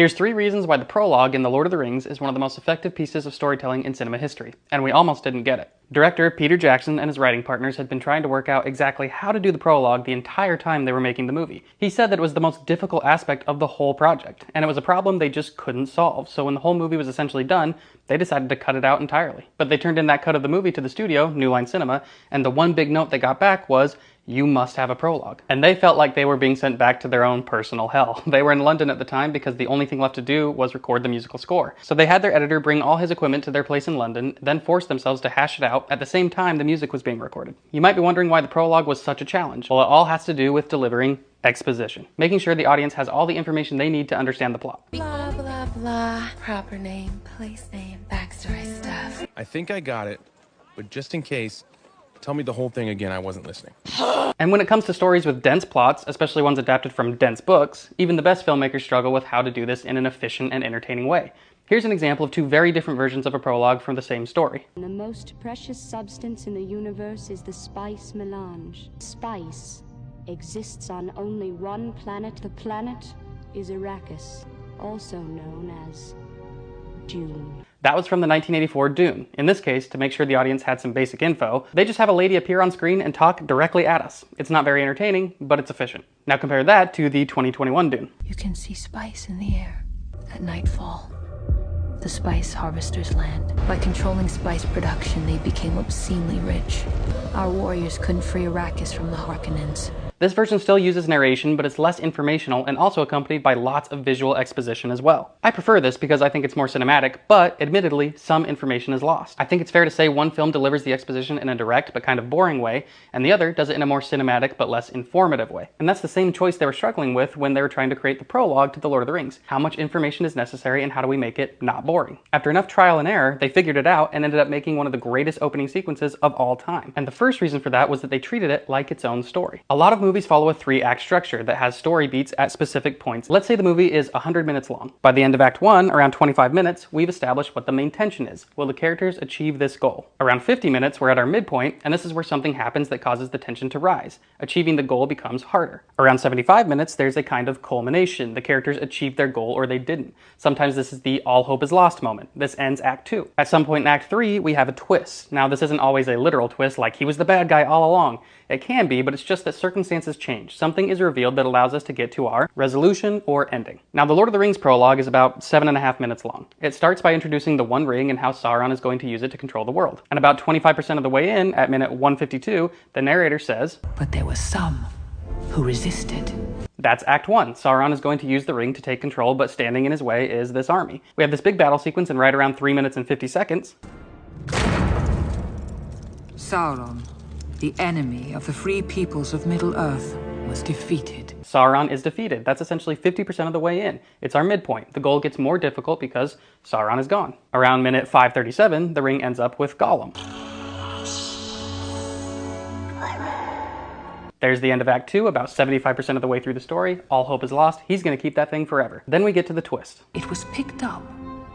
Here's 3 reasons why the prologue in The Lord of the Rings is one of the most effective pieces of storytelling in cinema history, and we almost didn't get it. Director Peter Jackson and his writing partners had been trying to work out exactly how to do the prologue the entire time they were making the movie. He said that it was the most difficult aspect of the whole project, and it was a problem they just couldn't solve, so when the whole movie was essentially done, they decided to cut it out entirely. But they turned in that cut of the movie to the studio, New Line Cinema, and the one big note they got back was, "You must have a prologue." And they felt like they were being sent back to their own personal hell. They were in London at the time because the only thing left to do was record the musical score. So they had their editor bring all his equipment to their place in London, then forced themselves to hash it out at the same time the music was being recorded. You might be wondering why the prologue was such a challenge. Well, it all has to do with delivering exposition, making sure the audience has all the information they need to understand the plot. Blah, blah, blah. Proper name, place name, backstory stuff. I think I got it, but just in case, tell me the whole thing again, I wasn't listening. And when it comes to stories with dense plots, especially ones adapted from dense books, even the best filmmakers struggle with how to do this in an efficient and entertaining way. Here's an example of 2 very different versions of a prologue from the same story. The most precious substance in the universe is the spice melange. Spice exists on only one planet. The planet is Arrakis, also known as Dune. That was from the 1984 Dune. In this case, to make sure the audience had some basic info, they just have a lady appear on screen and talk directly at us. It's not very entertaining, but it's efficient. Now compare that to the 2021 Dune. You can see spice in the air at nightfall. The spice harvesters' land. By controlling spice production, they became obscenely rich. Our warriors couldn't free Arrakis from the Harkonnens. This version still uses narration, but it's less informational and also accompanied by lots of visual exposition as well. I prefer this because I think it's more cinematic, but admittedly, some information is lost. I think it's fair to say one film delivers the exposition in a direct but kind of boring way, and the other does it in a more cinematic but less informative way. And that's the same choice they were struggling with when they were trying to create the prologue to The Lord of the Rings. How much information is necessary and how do we make it not boring? After enough trial and error, they figured it out and ended up making one of the greatest opening sequences of all time. And the first reason for that was that they treated it like its own story. A lot of movies follow a 3-act structure that has story beats at specific points. Let's say the movie is 100 minutes long. By the end of Act 1, around 25 minutes, we've established what the main tension is. Will the characters achieve this goal? Around 50 minutes, we're at our midpoint, and this is where something happens that causes the tension to rise. Achieving the goal becomes harder. Around 75 minutes, there's a kind of culmination. The characters achieved their goal or they didn't. Sometimes this is the all hope is lost moment. This ends Act 2. At some point in Act 3, we have a twist. Now, this isn't always a literal twist like he was the bad guy all along. It can be, but it's just that circumstances change. Something is revealed that allows us to get to our resolution or ending. Now, the Lord of the Rings prologue is about 7.5 minutes long. It starts by introducing the One Ring and how Sauron is going to use it to control the world. And about 25% of the way in, at minute 152, the narrator says, But there were some who resisted. That's Act 1. Sauron is going to use the ring to take control, but standing in his way is this army. We have this big battle sequence in right around 3 minutes and 50 seconds. Sauron, the enemy of the free peoples of Middle-earth, was defeated. Sauron is defeated. That's essentially 50% of the way in. It's our midpoint. The goal gets more difficult because Sauron is gone. Around minute 537, the ring ends up with Gollum. There's the end of Act 2, about 75% of the way through the story. All hope is lost. He's going to keep that thing forever. Then we get to the twist. It was picked up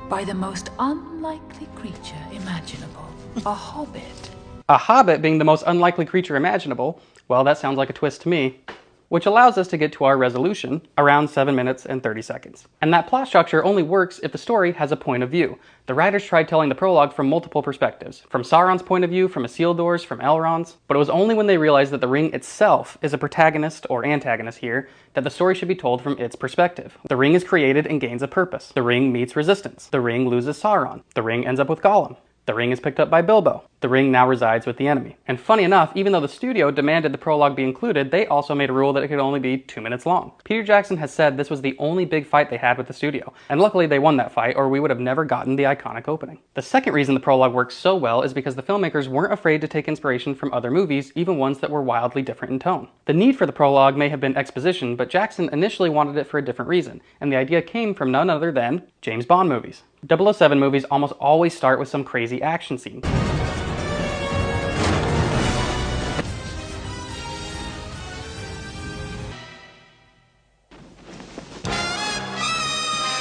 by the most unlikely creature imaginable, a hobbit. A hobbit being the most unlikely creature imaginable, well, that sounds like a twist to me. Which allows us to get to our resolution around 7 minutes and 30 seconds. And that plot structure only works if the story has a point of view. The writers tried telling the prologue from multiple perspectives. From Sauron's point of view, from Isildur's, from Elrond's. But it was only when they realized that the ring itself is a protagonist or antagonist here that the story should be told from its perspective. The ring is created and gains a purpose. The ring meets resistance. The ring loses Sauron. The ring ends up with Gollum. The ring is picked up by Bilbo. The ring now resides with the enemy. And funny enough, even though the studio demanded the prologue be included, they also made a rule that it could only be 2 minutes long. Peter Jackson has said this was the only big fight they had with the studio. And luckily they won that fight, or we would have never gotten the iconic opening. The second reason the prologue works so well is because the filmmakers weren't afraid to take inspiration from other movies, even ones that were wildly different in tone. The need for the prologue may have been exposition, but Jackson initially wanted it for a different reason. And the idea came from none other than James Bond movies. 007 movies almost always start with some crazy action scene.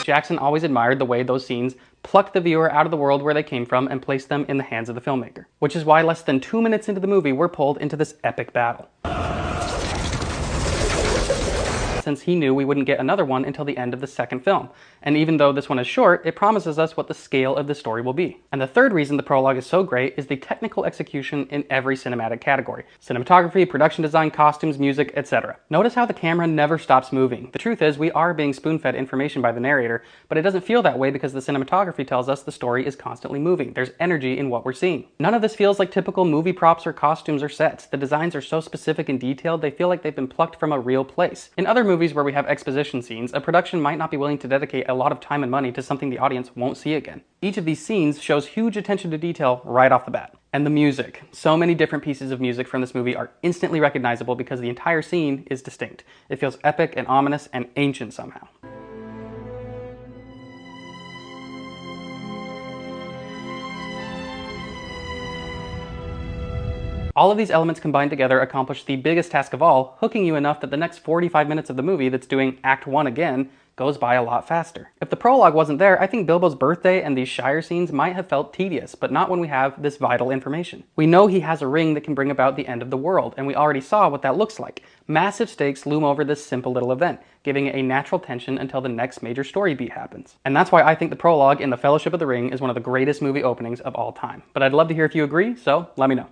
Jackson always admired the way those scenes plucked the viewer out of the world where they came from and placed them in the hands of the filmmaker. Which is why less than 2 minutes into the movie, we're pulled into this epic battle. since he knew we wouldn't get another one until the end of the second film. And even though this one is short, it promises us what the scale of the story will be. And the third reason the prologue is so great is the technical execution in every cinematic category. Cinematography, production design, costumes, music, etc. Notice how the camera never stops moving. The truth is, we are being spoon-fed information by the narrator, but it doesn't feel that way because the cinematography tells us the story is constantly moving. There's energy in what we're seeing. None of this feels like typical movie props or costumes or sets. The designs are so specific and detailed, they feel like they've been plucked from a real place. In other movies where we have exposition scenes, a production might not be willing to dedicate a lot of time and money to something the audience won't see again. Each of these scenes shows huge attention to detail right off the bat. And the music. So many different pieces of music from this movie are instantly recognizable because the entire scene is distinct. It feels epic and ominous and ancient somehow. All of these elements combined together accomplish the biggest task of all, hooking you enough that the next 45 minutes of the movie that's doing Act 1 again goes by a lot faster. If the prologue wasn't there, I think Bilbo's birthday and these Shire scenes might have felt tedious, but not when we have this vital information. We know he has a ring that can bring about the end of the world, and we already saw what that looks like. Massive stakes loom over this simple little event, giving it a natural tension until the next major story beat happens. And that's why I think the prologue in The Fellowship of the Ring is one of the greatest movie openings of all time. But I'd love to hear if you agree, so let me know.